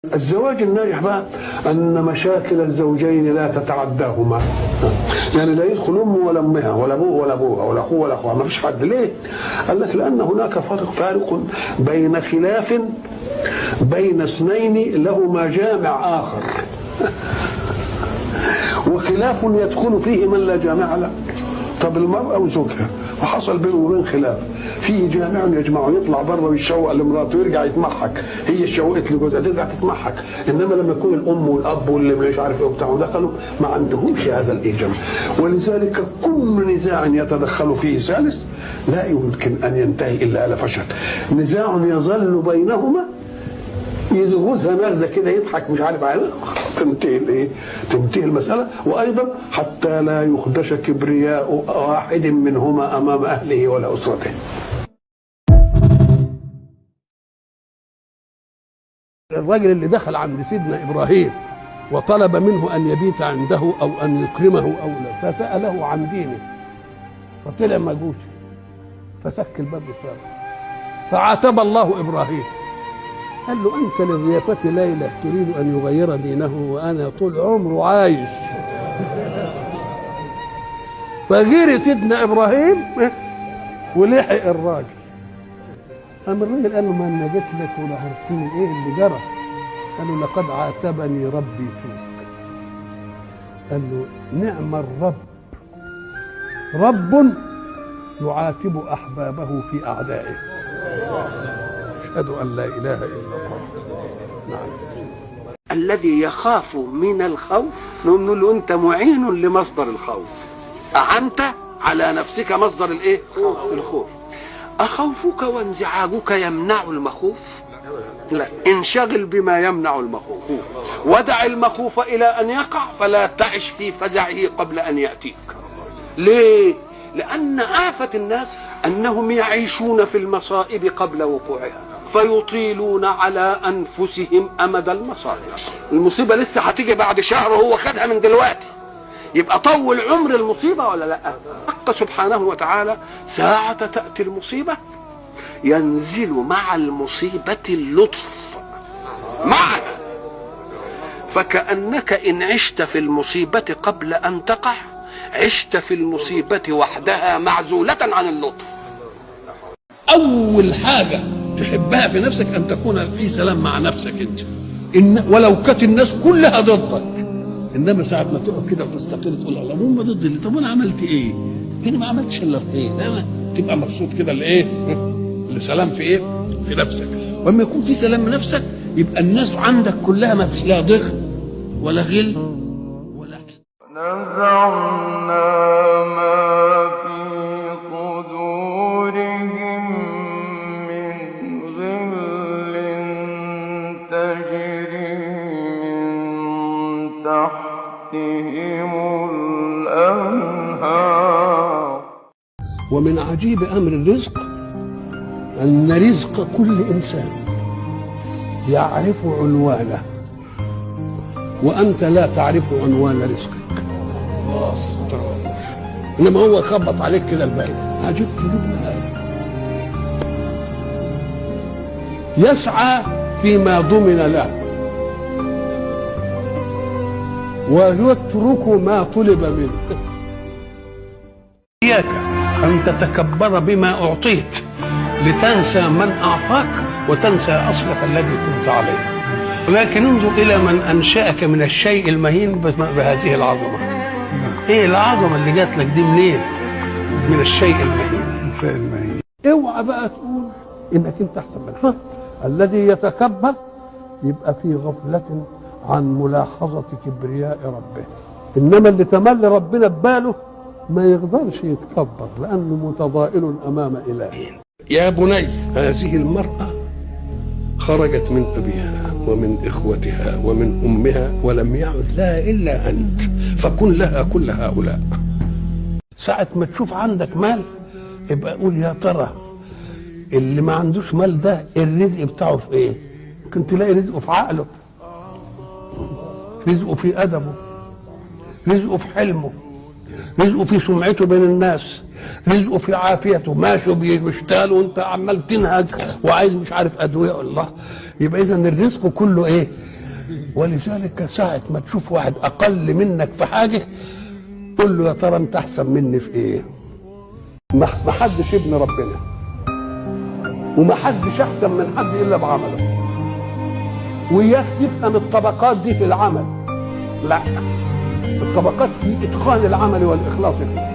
الزواج الناجح بقى أن مشاكل الزوجين لا تتعداهما، يعني لا يدخل أمه ولا أمها ولا أبوه ولا أبوها ولا أخوه ولا أخوها، ما فيش حد. ليه؟ قال لك لأن هناك فارق بين خلاف بين اثنين لهما جامع آخر وخلاف يدخل فيه من لا جامع له. طب المرأة وزوجها وحصل بينهم وبين خلاف، فيه جامع يجمعه، يطلع بره ويشوق لمراته ويرجع يتمحك، هي شوقت لجوزها ترجع تتمحك. انما لما يكون الام والاب واللي مش عارف ايه وبتاع دخلوا ما عندهمش هذا الايجاب، ولذلك كل نزاع يتدخل فيه ثالث لا يمكن ان ينتهي الا على فشل. نزاع يظل بينهما يزغزها نغزه كده يضحك مش عارف عايز تنتهي الايه؟ تنتهي المساله. وايضا حتى لا يخدش كبرياء واحد منهما امام اهله ولا اسرته. الراجل اللي دخل عند سيدنا ابراهيم وطلب منه ان يبيت عنده او ان يكرمه او لا، فساله عن دينه فطلع مجوسي فسك الباب بسببه، فعاتب الله ابراهيم قال له أنت لضيافة ليلى تريد أن يغير دينه وأنا طول عمره عايش. فغير سيدنا إبراهيم ولحق الراجل. قام الراجل قال له ما أنا جيت لك ونهرتني، إيه اللي جرى؟ قال له لقد عاتبني ربي فيك. قال له نعم الرب، رب يعاتب أحبابه في أعدائه. أشهد أن لا إله إلا الله. نعم. الذي يخاف من الخوف نقول له أنت معين لمصدر الخوف، أعنت على نفسك مصدر الإيه؟ الخوف. أخوفك وانزعاجك يمنع المخوف؟ لا، انشغل بما يمنع المخوف، ودع المخوف إلى أن يقع فلا تعش في فزعه قبل أن يأتيك. ليه؟ لأن آفة الناس أنهم يعيشون في المصائب قبل وقوعها فيطيلون على أنفسهم أمد المصائب. المصيبة لسه هتيجي بعد شهر وهو خدها من دلوقتي، يبقى طول عمر المصيبة ولا لا؟ حق سبحانه وتعالى ساعة تأتي المصيبة ينزل مع المصيبة اللطف معها، فكأنك إن عشت في المصيبة قبل أن تقع عشت في المصيبة وحدها معزولة عن اللطف. أول حاجة تحبها في نفسك أن تكون في سلام مع نفسك أنت، ولو كانت الناس كلها ضدك، إنما ساعة ما تقعد كده وتستقل تقول الله هم ضد اللي، طب أنا عملت إيه؟ أنا ما عملتش إلا الخير، أنا تبقى مبسوط كده لإيه؟ لسلام في إيه؟ في نفسك. وأما يكون في سلام من نفسك يبقى الناس عندك كلها ما فيش لها ضغط ولا غل ولا نزعنا ما في صدورهم من غل تجري من تحتهم الأنهار. ومن عجيب أمر الرزق أن رزق كل إنسان يعرف عنوانه وأنت لا تعرف عنوان رزقك، انما هو خبط عليك كده الباقي. عجبت لابن ادم يسعى فيما ضمن له ويترك ما طلب منه. اياك ان تتكبر بما اعطيت لتنسى من اعطاك وتنسى اصلك الذي كنت عليه، ولكن انظر الى من انشأك من الشيء المهين بهذه العظمه. ايه العظمه اللي جات لك دي منين؟ من الشيء المهين. الشيء المهين. اوعى بقى تقول انك انت احسن من حد. الذي يتكبر يبقى في غفله عن ملاحظه كبرياء ربه، انما اللي تملي ربنا بباله ما يقدرش يتكبر لانه متضائل امام اله. يا بني هذه المراه خرجت من ابيها ومن اخوتها ومن امها ولم يعد لها الا انت، فكن لها كل هؤلاء. ساعة ما تشوف عندك مال يبقى قول يا ترى اللي ما عندوش مال ده الرزق بتاعه في ايه؟ ممكن تلاقي رزقه في عقله، رزقه في ادبه، رزقه في حلمه، رزقه في سمعته بين الناس، رزقه في عافيته، ماشي بيشتغل وانت عمال تنهج وعايز مش عارف ادويه. الله، يبقى اذا الرزق كله ايه؟ ولذلك ساعة ما تشوف واحد أقل منك في حاجة قول له يا ترى أنت أحسن مني في إيه؟ ما حدش ابن ربنا، وما حدش أحسن من حد إلا بعمله. وياك تفهم الطبقات دي في العمل، لا، الطبقات في إتقان العمل والإخلاص فيه.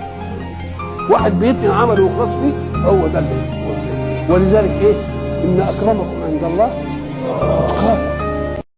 واحد بيتقن عمله ويخلص فيه هو ده اللي. ولذلك إيه؟ إن أكرمكم عند الله أتقاكم.